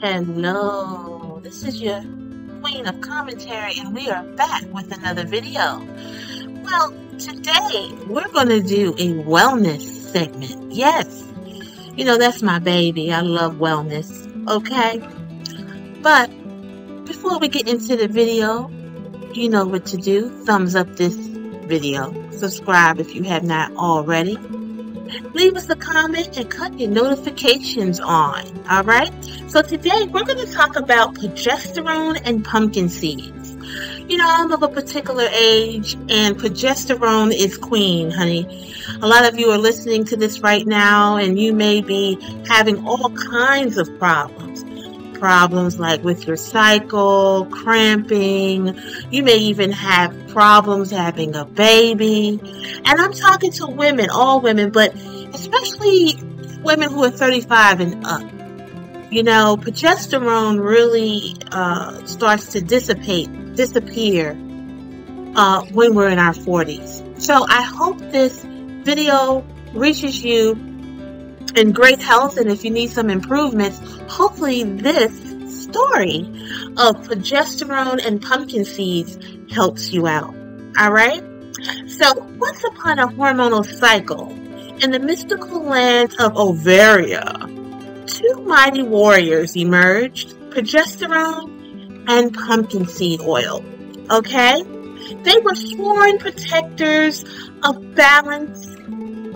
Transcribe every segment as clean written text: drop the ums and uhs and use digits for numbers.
Hello, this is your Queen of Commentary, and we are back with another video. Well, today we're going to do a wellness segment. Yes, you know, that's my baby. I love wellness, okay? But before we get into the video, you know what to do. Thumbs up this video. Subscribe if you have not already. Leave us a comment and cut your notifications on, alright? So today we're going to talk about progesterone and pumpkin seeds. You know, I'm of a particular age and progesterone is queen, honey. A lot of you are listening to this right now and you may be having all kinds of problems. Problems like with your cycle, cramping. You may even have problems having a baby. And I'm talking to women, all women, but especially women who are 35 and up. You know, progesterone really starts to disappear when we're in our 40s. So I hope this video reaches you in great health, and if you need some improvements, hopefully this story of progesterone and pumpkin seeds helps you out. Alright? So, once upon a hormonal cycle, in the mystical land of Ovaria, two mighty warriors emerged, progesterone and pumpkin seed oil. Okay? They were sworn protectors of balance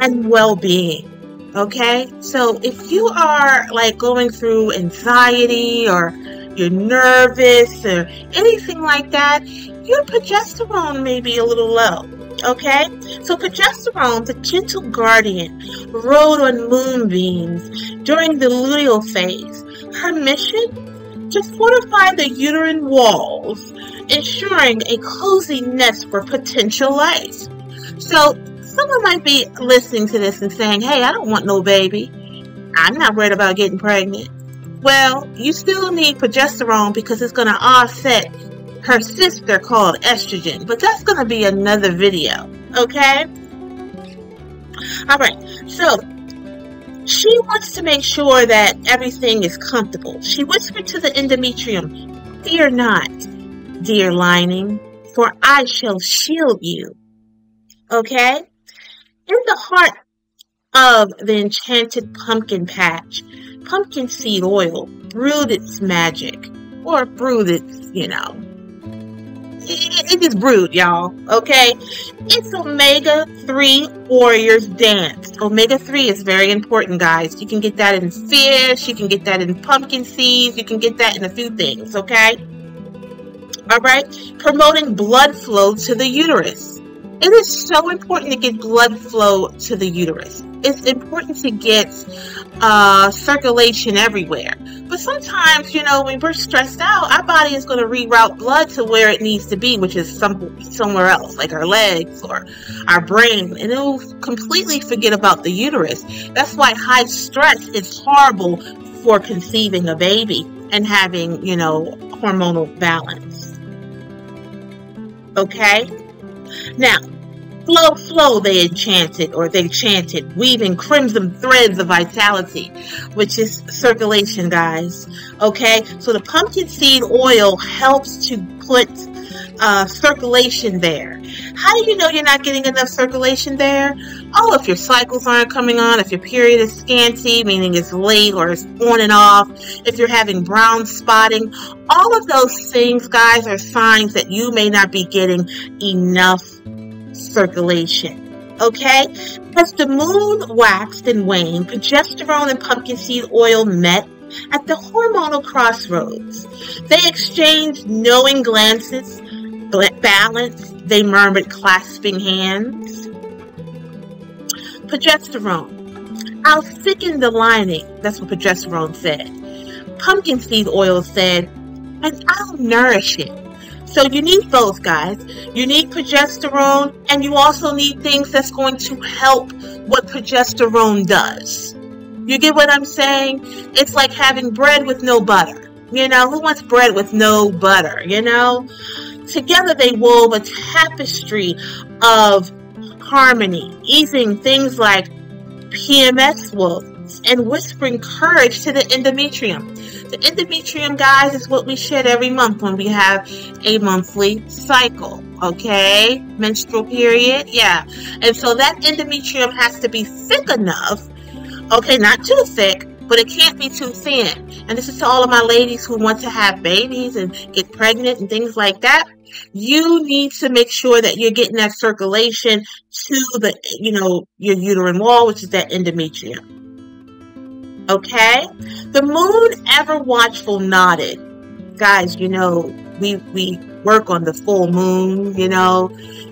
and well-being. Okay, so if you are like going through anxiety or you're nervous or anything like that, your progesterone may be a little low. Okay, so progesterone, the gentle guardian, rode on moonbeams during the luteal phase. Her mission? To fortify the uterine walls, ensuring a cozy nest for potential life. So someone might be listening to this and saying, hey, I don't want no baby. I'm not worried about getting pregnant. Well, you still need progesterone because it's going to offset her sister called estrogen. But that's going to be another video. Okay? Alright, so she wants to make sure that everything is comfortable. She whispered to the endometrium, fear not, dear lining, for I shall shield you. Okay? In the heart of the enchanted pumpkin patch, pumpkin seed oil brewed its magic. Or brewed its, you know. It is brewed, y'all. Okay? It's omega-3 warrior's dance. Omega-3 is very important, guys. You can get that in fish. You can get that in pumpkin seeds. You can get that in a few things, okay? Alright? Promoting blood flow to the uterus. It is so important to get blood flow to the uterus. It's important to get circulation everywhere. But sometimes, you know, when we're stressed out, our body is going to reroute blood to where it needs to be, which is somewhere else, like our legs or our brain. And it'll completely forget about the uterus. That's why high stress is horrible for conceiving a baby and having, you know, hormonal balance. Okay? Now, flow, they chanted, weaving crimson threads of vitality, which is circulation, guys. Okay, so the pumpkin seed oil helps to put circulation there. How do you know you're not getting enough circulation there? Oh, if your cycles aren't coming on, if your period is scanty, meaning it's late or it's on and off, if you're having brown spotting, all of those things, guys, are signs that you may not be getting enough circulation. Okay? As the moon waxed and waned, progesterone and pumpkin seed oil met at the hormonal crossroads. They exchanged knowing glances, balance, they murmured, clasping hands. Progesterone, I'll thicken the lining. That's what progesterone said. Pumpkin seed oil said, and I'll nourish it. So you need both, guys. You need progesterone, and you also need things that's going to help what progesterone does. You get what I'm saying? It's like having bread with no butter. You know, who wants bread with no butter, you know? Together they wove a tapestry of harmony, easing things like PMS and whispering courage to the endometrium. The endometrium, guys, is what we shed every month when we have a monthly cycle, okay? Menstrual period, yeah. And so that endometrium has to be thick enough, okay, not too thick, but it can't be too thin. And this is to all of my ladies who want to have babies and get pregnant and things like that. You need to make sure that you're getting that circulation to the, your uterine wall, which is that endometrium. Okay? The moon ever watchful nodded. Guys, we work on the full moon,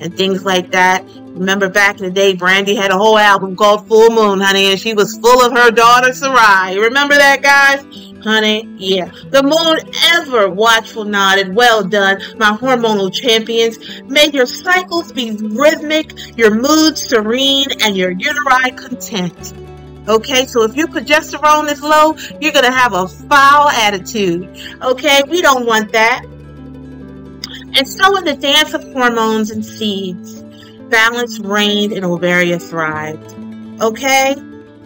and things like that. Remember back in the day, Brandy had a whole album called Full Moon, honey, and she was full of her daughter, Sarai. Remember that, guys? Honey, yeah. The moon ever watchful nodded. Well done, my hormonal champions. May your cycles be rhythmic, your mood serene, and your uteri content. Okay, so if your progesterone is low, you're going to have a foul attitude. Okay, we don't want that. And so in the dance of hormones and seeds, balance reigned and Ovaria thrived. Okay?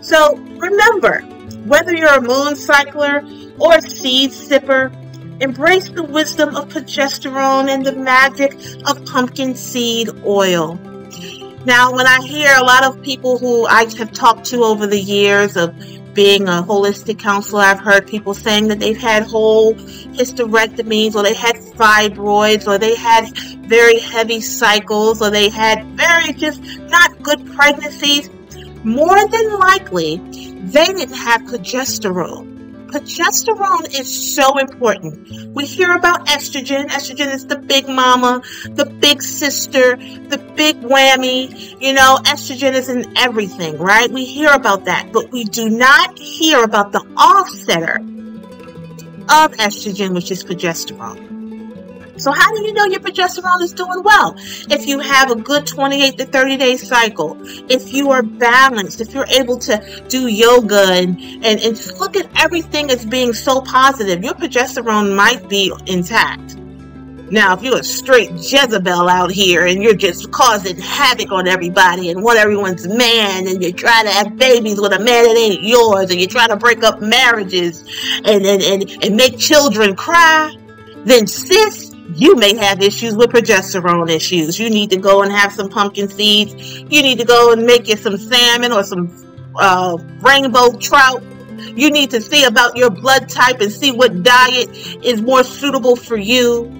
So remember, whether you're a moon cycler or a seed sipper, embrace the wisdom of progesterone and the magic of pumpkin seed oil. Now, when I hear a lot of people who I have talked to over the years of being a holistic counselor, I've heard people saying that they've had whole hysterectomies, or they had fibroids, or they had very heavy cycles, or they had very just not good pregnancies. More than likely, they didn't have progesterone. Progesterone is so important. We hear about estrogen. Estrogen is the big mama, the big sister, the big whammy. Estrogen is in everything, right? We hear about that, but we do not hear about the offsetter of estrogen, which is progesterone. So how do you know your progesterone is doing well? If you have a good 28 to 30 day cycle, if you are balanced, if you're able to do yoga and look at everything as being so positive, your progesterone might be intact. Now, if you're a straight Jezebel out here and you're just causing havoc on everybody and want everyone's man, and you're trying to have babies with a man that ain't yours, and you're trying to break up marriages and make children cry, then sis, you may have issues with progesterone issues. You need to go and have some pumpkin seeds. You need to go and make you some salmon or some rainbow trout. You need to see about your blood type and see what diet is more suitable for you.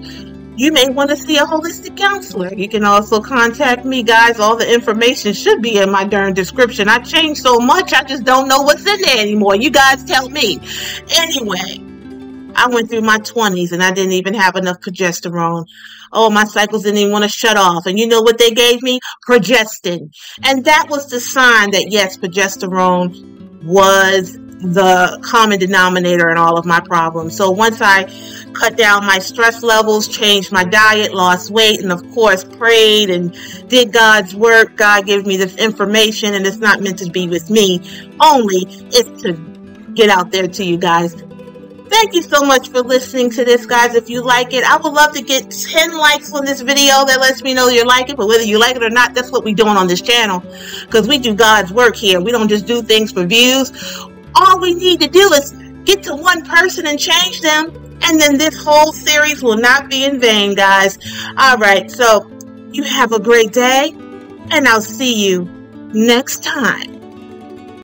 You may want to see a holistic counselor. You can also contact me, guys. All the information should be in my darn description. I changed so much, I just don't know what's in there anymore. You guys tell me. Anyway, I went through my 20s and I didn't even have enough progesterone. Oh, my cycles didn't even want to shut off. And you know what they gave me? Progestin. And that was the sign that, yes, progesterone was the common denominator in all of my problems. So once I cut down my stress levels, changed my diet, lost weight, and of course prayed and did God's work, God gave me this information, and it's not meant to be with me only, it's to get out there to you guys. Thank you so much for listening to this, guys. If you like it, I would love to get 10 likes on this video. That lets me know you like it. But whether you like it or not, that's what we're doing on this channel, because we do God's work here. We don't just do things for views. All we need to do is get to one person and change them, and then this whole series will not be in vain, guys. All right, so you have a great day, and I'll see you next time.